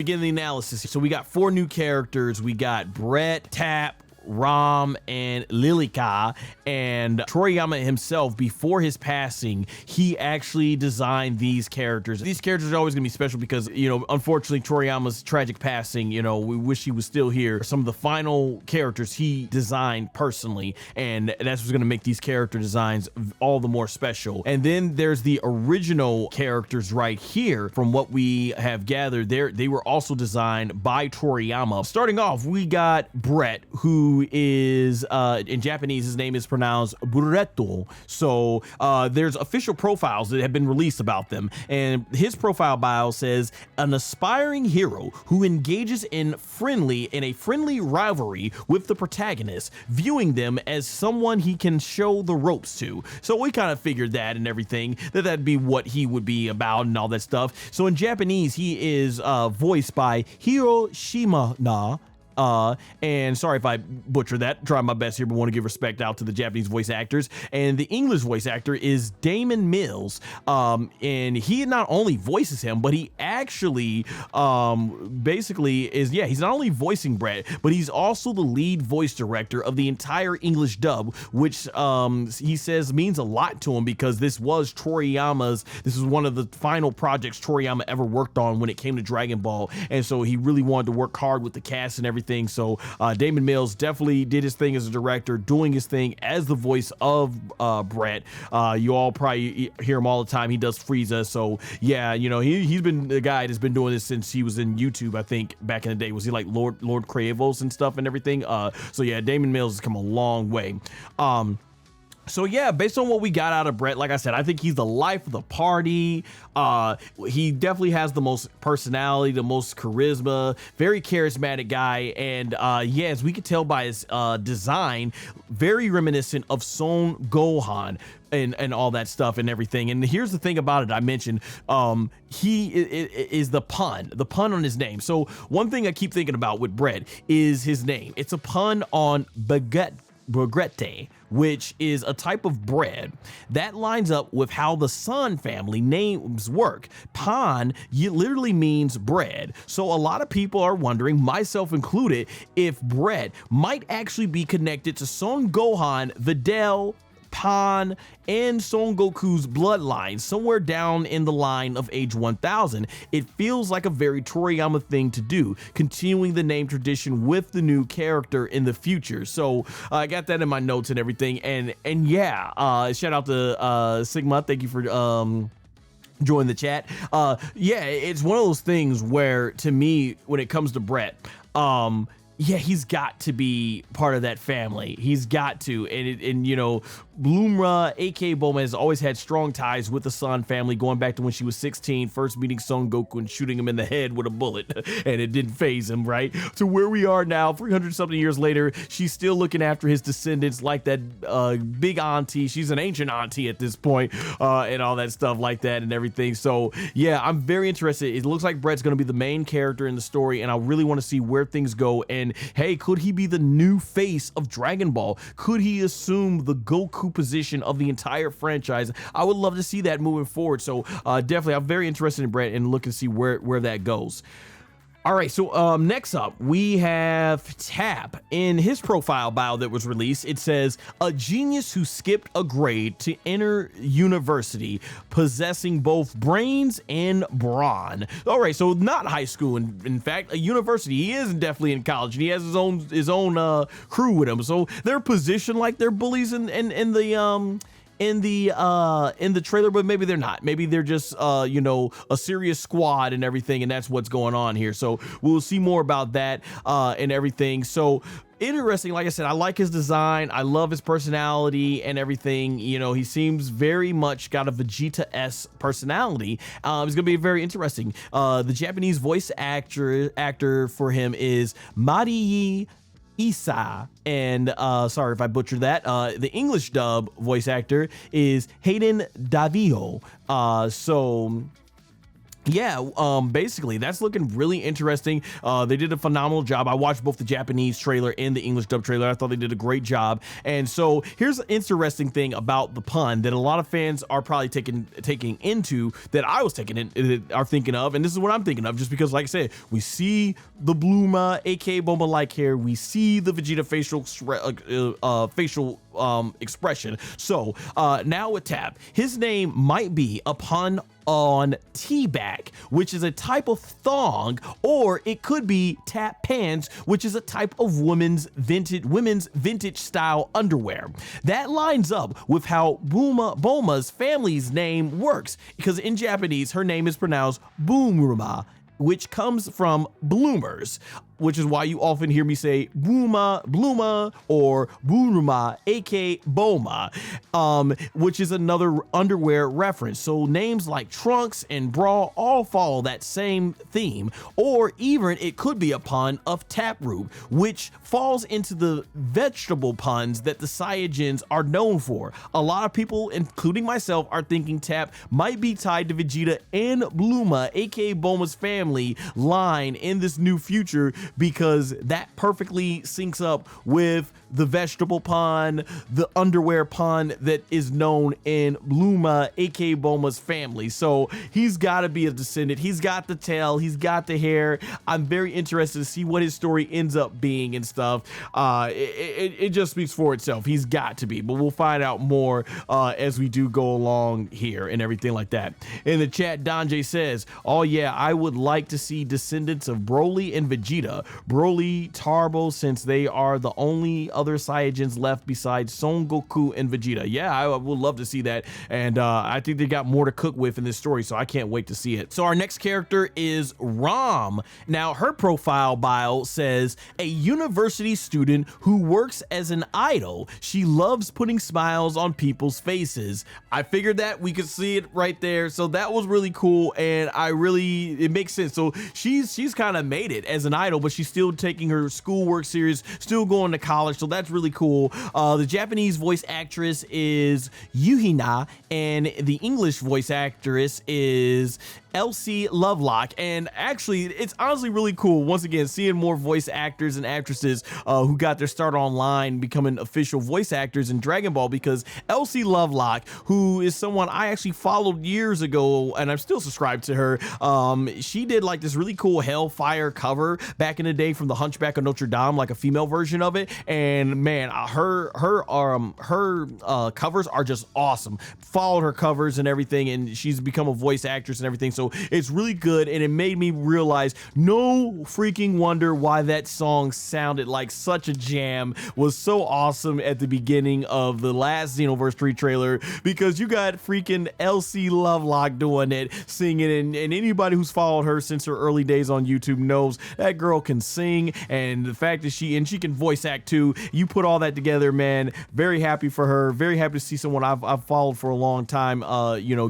begin the analysis. So we got 4 new characters. We got Brett, Tap, Ram, and Lilica. And Toriyama himself, before his passing, he actually designed these characters. These characters are always gonna be special because, you know, unfortunately Toriyama's tragic passing, you know, we wish he was still here. Some of the final characters he designed personally, and that's what's gonna make these character designs all the more special. And then there's the original characters right here. From what we have gathered, they were also designed by Toriyama. Starting off, we got Brett, who is in Japanese, his name is pronounced Burretto. So there's official profiles that have been released about them, and his profile bio says an aspiring hero who engages in a friendly rivalry with the protagonist, viewing them as someone he can show the ropes to. So we kind of figured that and everything, that'd be what he would be about and all that stuff. So in Japanese, he is voiced by Hiroshima. And sorry if I butcher that, try my best here, but want to give respect out to the Japanese voice actors. And the English voice actor is Damon Mills. And he not only voices him, but he actually basically is, he's not only voicing Brett, but he's also the lead voice director of the entire English dub, which he says means a lot to him because this was one of the final projects Toriyama ever worked on when it came to Dragon Ball. And so he really wanted to work hard with the cast and everything. So Damon Mills definitely did his thing as a director, doing his thing as the voice of Brett. You all probably hear him all the time. He does Frieza. So yeah, you know, he's been the guy that's been doing this since he was in YouTube. I think back in the day, was he like Lord Cravos and stuff and everything? So yeah, Damon Mills has come a long way. So yeah, based on what we got out of Brett, like I said, I think he's the life of the party. He definitely has the most personality, the most charisma, very charismatic guy. And as we could tell by his design, very reminiscent of Son Gohan and all that stuff and everything. And here's the thing about it, I mentioned, he is the pun on his name. So one thing I keep thinking about with Brett is his name. It's a pun on baguette, which is a type of bread that lines up with how the Son family names work. Pan literally means bread. So a lot of people are wondering, myself included, if Brett might actually be connected to Son Gohan, Videl, Pan, and Son Goku's bloodline, somewhere down in the line of age 1000. It feels like a very Toriyama thing to do, continuing the name tradition with the new character in the future. So I got that in my notes and everything. And yeah, shout out to Sigma. Thank you for join the chat. It's one of those things where, to me, when it comes to Brett, he's got to be part of that family. He's got to. And you know, Bulma, aka Bulma, has always had strong ties with the Son family, going back to when she was 16, first meeting Son Goku and shooting him in the head with a bullet, and it didn't phase him, right? To where we are now, 300 something years later, she's still looking after his descendants like that big auntie. She's an ancient auntie at this point, and all that stuff like that and everything. So yeah, I'm very interested. It looks like Brett's going to be the main character in the story, and I really want to see where things go. And hey, could he be the new face of Dragon Ball? Could he assume the Goku position of the entire franchise? I would love to see that moving forward. So definitely, I'm very interested in Brett and looking to see where that goes. All right, so next up, we have Tap. In his profile bio that was released, it says, a genius who skipped a grade to enter university, possessing both brains and brawn. All right, so not high school, in fact, a university. He is definitely in college, and he has his own crew with him. So they're positioned like they're bullies in the trailer, but maybe they're not. Maybe they're just you know, a serious squad and everything, and that's what's going on here. So we'll see more about that and everything. So interesting. Like I said, I like his design. I love his personality and everything. You know, he seems very much got a Vegeta-esque personality. It's gonna be very interesting. The Japanese voice actor for him is Marii Isa, and sorry if I butchered that. The English dub voice actor is Hayden Davio. So yeah, basically that's looking really interesting. They did a phenomenal job. I watched both the Japanese trailer and the English dub trailer. I thought they did a great job. And so here's an interesting thing about the pun that a lot of fans are probably taking into, that I was are thinking of, and this is what I'm thinking of, just because, like I said, we see the Bulma, aka Bulma like hair, we see the Vegeta facial expression. So now with Tap, his name might be a pun on T-back, which is a type of thong, or it could be tap pants, which is a type of women's vintage style underwear. That lines up with how Bulma's family's name works, because in Japanese her name is pronounced Bulma, which comes from bloomers, which is why you often hear me say Bluma, or Bulma, aka Bulma, which is another underwear reference. So names like trunks and bra all follow that same theme, or even it could be a pun of taproot, which falls into the vegetable puns that the Saiyajins are known for. A lot of people, including myself, are thinking Tap might be tied to Vegeta and Bluma, aka Bulma's family line in this new future, because that perfectly syncs up with the vegetable pun, the underwear pun that is known in Bluma, aka Bulma's family. So he's got to be a descendant. He's got the tail, he's got the hair. I'm very interested to see what his story ends up being and stuff. It just speaks for itself. He's got to be, but we'll find out more as we do go along here and everything like that. In the chat, Donjay says, oh yeah, I would like to see descendants of Broly and Vegeta, Broly, Tarbo, since they are the only other Saiyajins left besides Son Goku and Vegeta. Yeah, I would love to see that, and I think they got more to cook with in this story, so I can't wait to see it. So our next character is Rom. Now her profile bio says a university student who works as an idol. She loves putting smiles on people's faces. I figured that we could see it right there, so that was really cool, and it makes sense. So she's kind of made it as an idol, but she's still taking her schoolwork serious, still going to college, so that's really cool. The Japanese voice actress is Yuhina, and the English voice actress is Elsie Lovelock. And actually, it's honestly really cool, once again, seeing more voice actors and actresses who got their start online becoming official voice actors in Dragon Ball, because Elsie Lovelock, who is someone I actually followed years ago, and I'm still subscribed to her, she did like this really cool Hellfire cover back in the day from the Hunchback of Notre Dame, like a female version of it, and man, her covers are just awesome. Followed her covers and everything, and she's become a voice actress and everything, so it's really good, and it made me realize no freaking wonder why that song sounded like such a jam, was so awesome at the beginning of the last Xenoverse 3 trailer, because you got freaking Elsie Lovelock doing it, singing, and anybody who's followed her since her early days on YouTube knows that girl can sing, and the fact that she can voice act too. You put all that together, man. Very happy for her. Very happy to see someone I've followed for a long time,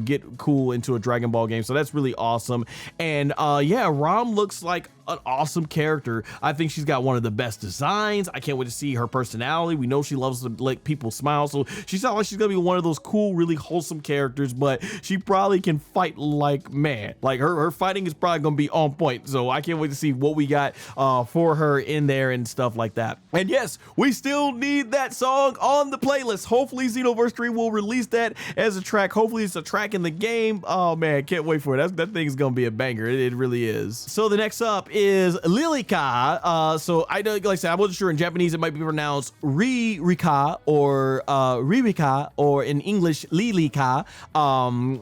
get cool into a Dragon Ball game. So that's really awesome. And yeah, Rom looks like an awesome character. I think she's got one of the best designs. I can't wait to see her personality. We know she loves to make people smile, so she sounds like she's gonna be one of those cool, really wholesome characters, but she probably can fight like, man, like her fighting is probably gonna be on point. So I can't wait to see what we got for her in there and stuff like that. And yes, we still need that song on the playlist. Hopefully Xenoverse 3 will release that as a track. Hopefully it's a track in the game. Oh man, can't wait for it. That thing's gonna be a banger. It really is. So the next up is Lilica. So I know, like I said, I wasn't sure in Japanese it might be pronounced Ririka or Ririka, or in English Lilica.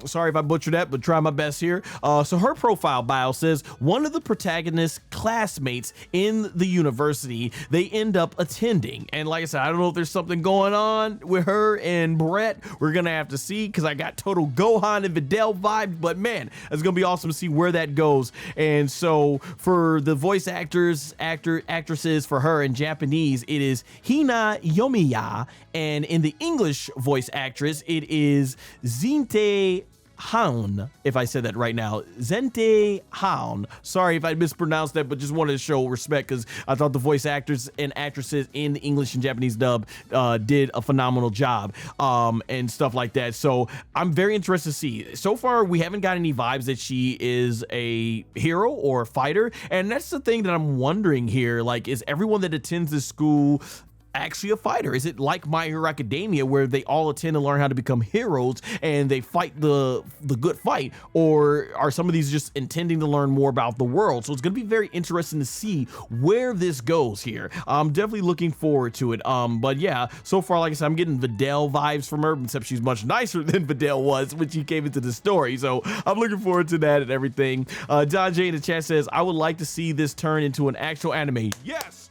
Sorry if I butchered that, but try my best here. So her profile bio says one of the protagonist's classmates in the university they end up attending, and like I said, I don't know if there's something going on with her and Brett. We're gonna have to see, because I got total Gohan and Videl vibes, but man, it's gonna be awesome to see where that goes. And so for the voice actresses for her in Japanese, it is Hina Yomiya, and in the English voice actress, it is Zinte Hound, if I said that right now. Zente Hound. Sorry if I mispronounced that, but just wanted to show respect because I thought the voice actors and actresses in the English and Japanese dub did a phenomenal job and stuff like that. So I'm very interested to see. So far, we haven't got any vibes that she is a hero or a fighter. And that's the thing that I'm wondering here. Like, is everyone that attends this school actually a fighter? Is it like My Hero Academia where they all attend to learn how to become heroes and they fight the good fight, or are some of these just intending to learn more about the world? So it's going to be very interesting to see where this goes here. I'm definitely looking forward to it. But yeah, so far, like I said, I'm getting Videl vibes from her, except she's much nicer than Videl was when she came into the story. So I'm looking forward to that and everything. Don J in the chat says, I would like to see this turn into an actual anime. Yes.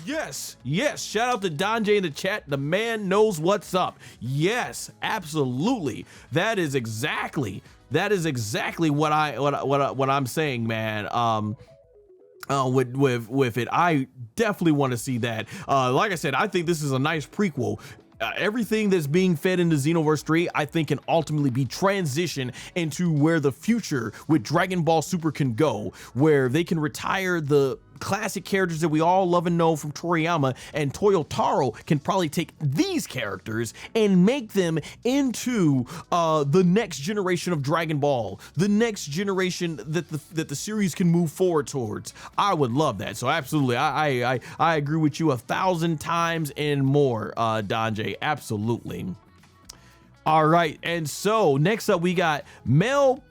Yes, yes. Shout out to Don J in the chat. The man knows what's up. Yes, absolutely. That is exactly what I'm saying, man. With it, I definitely want to see that. Like I said, I think this is a nice prequel. Everything that's being fed into Xenoverse 3, I think, can ultimately be transitioned into where the future with Dragon Ball Super can go, where they can retire the classic characters that we all love and know from Toriyama, and Toyotaro can probably take these characters and make them into the next generation of Dragon Ball, the next generation that the series can move forward towards. I would love that. So absolutely, I agree with you 1,000 times and more, Don J. Absolutely. All right, and so next up we got male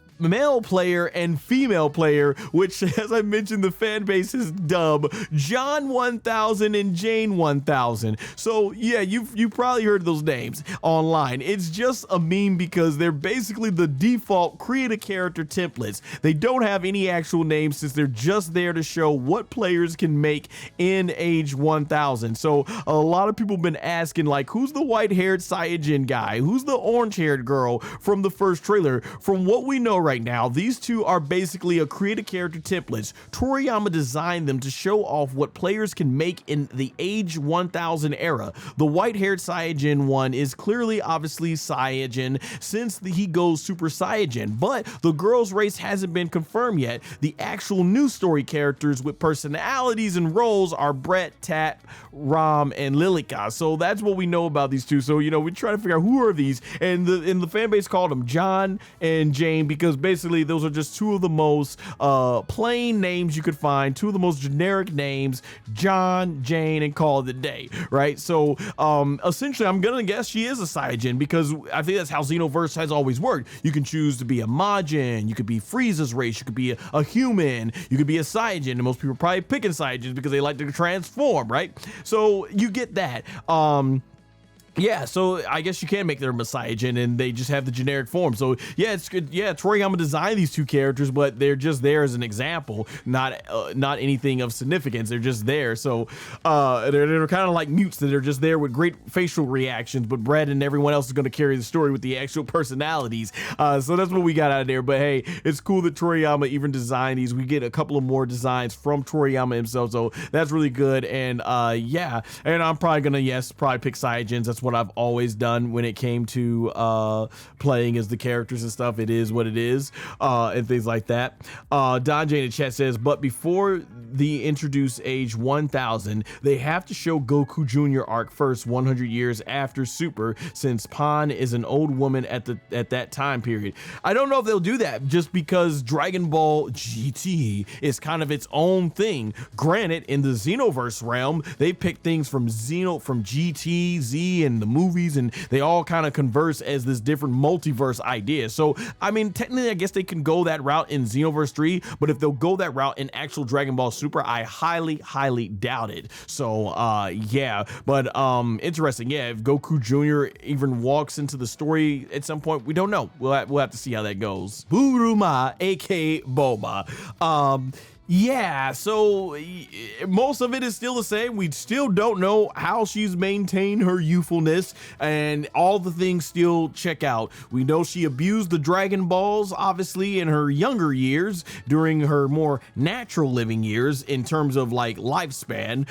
player and female player, which, as I mentioned, the fan base is dub John 1000 and Jane 1000. So yeah, you probably heard those names online. It's just a meme because they're basically the default create a character templates. They don't have any actual names since they're just there to show what players can make in age 1000. So a lot of people have been asking, like, who's the white-haired Saiyajin guy? Who's the orange-haired girl from the first trailer? From what we know right now, these two are basically a create a character templates. Toriyama designed them to show off what players can make in the age 1000 era. The white-haired Saiyajin one is clearly obviously Saiyajin since he goes Super Saiyajin, but the girl's race hasn't been confirmed yet. The actual new story characters with personalities and roles are Brett, Tap, Rom, and Lilica. So that's what we know about these two. So, you know, we try to figure out who are these, and the fan base called them John and Jane because basically those are just two of the most plain names you could find, two of the most generic names, John, Jane, and call it a day, right? So essentially I'm gonna guess she is a Saiyajin because I think that's how Xenoverse has always worked. You can choose to be a Majin, you could be Frieza's race, you could be a human, you could be a Saiyajin, and most people are probably picking Saiyajins because they like to transform, right? So you get that. Yeah, so I guess you can make them a Saiyajin and they just have the generic form. So yeah, it's good. Yeah, Toriyama designed these two characters, but they're just there as an example, not anything of significance. They're just there. So they're kind of like mutes that are just there with great facial reactions, but Brad and everyone else is going to carry the story with the actual personalities. So that's what we got out of there. But hey, it's cool that Toriyama even designed these. We get a couple of more designs from Toriyama himself, so that's really good. And yeah, and I'm probably gonna probably pick Saiyajins. That's what I've always done when it came to playing as the characters and stuff. It is what it is, and things like that. Don J in the chat says, but before the introduce age 1000, they have to show Goku Jr. arc first 100 years after Super, since Pan is an old woman at that time period. I don't know if they'll do that just because Dragon Ball GT is kind of its own thing. Granted, in the Xenoverse realm, they pick things from GT, Z, and the movies, and they all kind of converse as this different multiverse idea. So I mean, technically I guess they can go that route in Xenoverse 3, but if they'll go that route in actual Dragon Ball Super, I highly doubt it. So yeah, but interesting. Yeah, if Goku Jr. even walks into the story at some point, we don't know. We'll have to see how that goes. Buruma, aka Bulma. Yeah, so most of it is still the same. We still don't know how she's maintained her youthfulness, and all the things still check out. We know she abused the Dragon Balls, obviously, in her younger years, during her more natural living years in terms of like lifespan.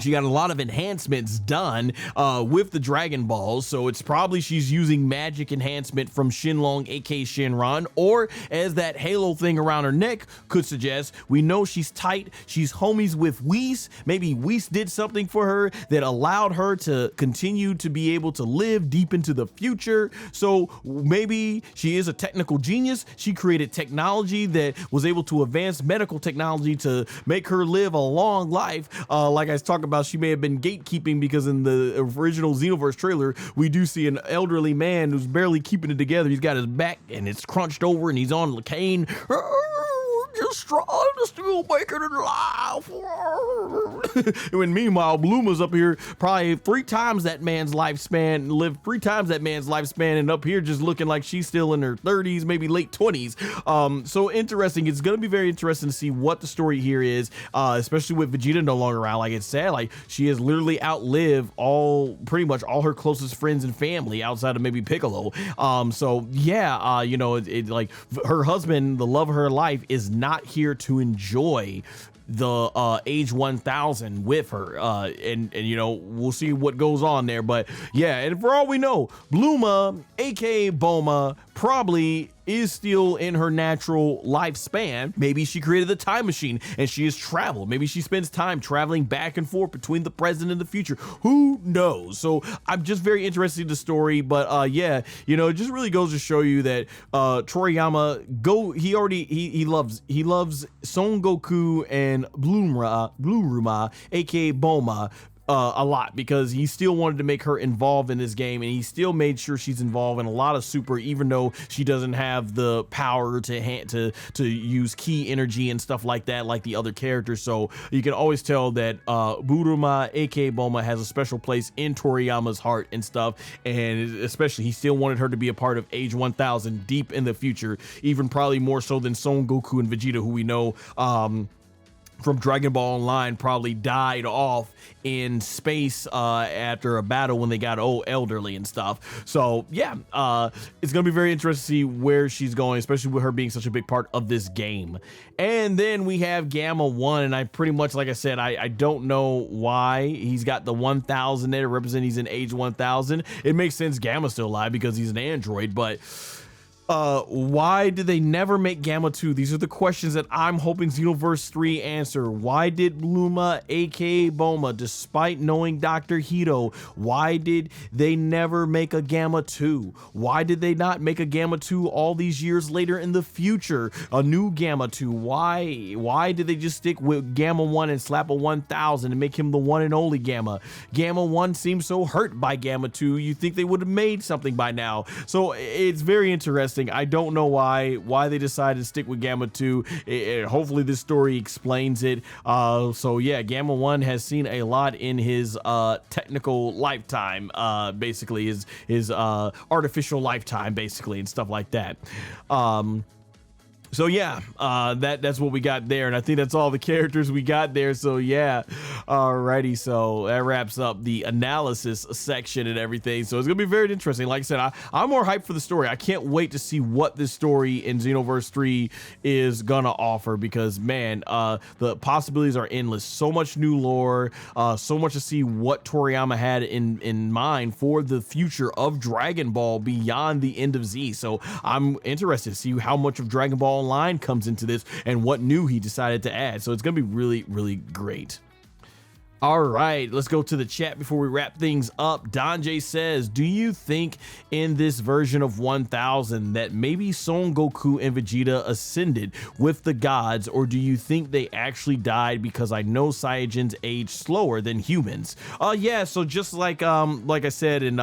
She got a lot of enhancements done with the Dragon Balls, so it's probably she's using magic enhancement from Shenlong, aka Shenron, or as that halo thing around her neck could suggest, we know she's tight. She's homies with Whis. Maybe Whis did something for her that allowed her to continue to be able to live deep into the future. So maybe she is a technical genius. She created technology that was able to advance medical technology to make her live a long life. Like I was talking about, she may have been gatekeeping, because in the original Xenoverse trailer, we do see an elderly man who's barely keeping it together. He's got his back and it's crunched over and he's on a cane. Just trying to still make it in life. When meanwhile, Bluma's up here probably lived 3 times that man's lifespan, and up here just looking like she's still in her 30s, maybe late 20s. So interesting. It's gonna be very interesting to see what the story here is, especially with Vegeta no longer around. Like it's sad, like she has literally outlived pretty much all her closest friends and family outside of maybe Piccolo. So yeah, you know, like her husband, the love of her life, is not here to enjoy the age 1000 with her, and you know, we'll see what goes on there. But yeah, and for all we know, Bulma, aka Bulma, probably is still in her natural lifespan. Maybe she created the time machine and she has traveled. Maybe she spends time traveling back and forth between the present and the future. Who knows? So I'm just very interested in the story. But yeah, you know, it just really goes to show you that Toriyama he loves Son Goku and Blue aka Bulma, a lot, because he still wanted to make her involved in this game, and he still made sure she's involved in a lot of super, even though she doesn't have the power to use key energy and stuff like that like the other characters. So you can always tell that Buruma, aka Bulma, has a special place in Toriyama's heart and stuff, and especially he still wanted her to be a part of Age 1000 deep in the future, even probably more so than Son Goku and Vegeta, who we know from Dragon Ball Online probably died off in space after a battle when they got elderly and stuff. So yeah, it's gonna be very interesting to see where she's going, especially with her being such a big part of this game. And then we have Gamma 1, and I pretty much, like I said, I don't know why he's got the 1000 there to represent he's in age 1000. It makes sense Gamma's still alive because he's an android, but why did they never make Gamma 2? These are the questions that I'm hoping Xenoverse 3 answer. Why did Bulma, aka Bulma, despite knowing Dr. Hito, why did they never make a Gamma 2? Why did they not make a Gamma 2 all these years later in the future? A new Gamma 2. Why did they just stick with Gamma 1 and slap a 1000 and make him the one and only Gamma? Gamma 1 seems so hurt by Gamma 2. You think they would have made something by now. So it's very interesting. I don't know why they decided to stick with Gamma 2. Hopefully this story explains it. So yeah, Gamma 1 has seen a lot in his technical lifetime, basically his artificial lifetime, basically, and stuff like that. So yeah, that's what we got there, and I think that's all the characters we got there. So yeah, alrighty, so that wraps up the analysis section and everything. So it's gonna be very interesting. Like I said, I'm more hyped for the story. I can't wait to see what this story in Xenoverse 3 is gonna offer, because man, the possibilities are endless. So much new lore, so much to see what Toriyama had in mind for the future of Dragon Ball beyond the end of Z. So I'm interested to see how much of Dragon Ball Online comes into this and what new he decided to add. So it's gonna be really, really great. All right, let's go to the chat before we wrap things up. Don J says, do you think in this version of 1000 that maybe Son Goku and Vegeta ascended with the gods, or do you think they actually died, because I know Saiyajins age slower than humans? Yeah, so just like I said in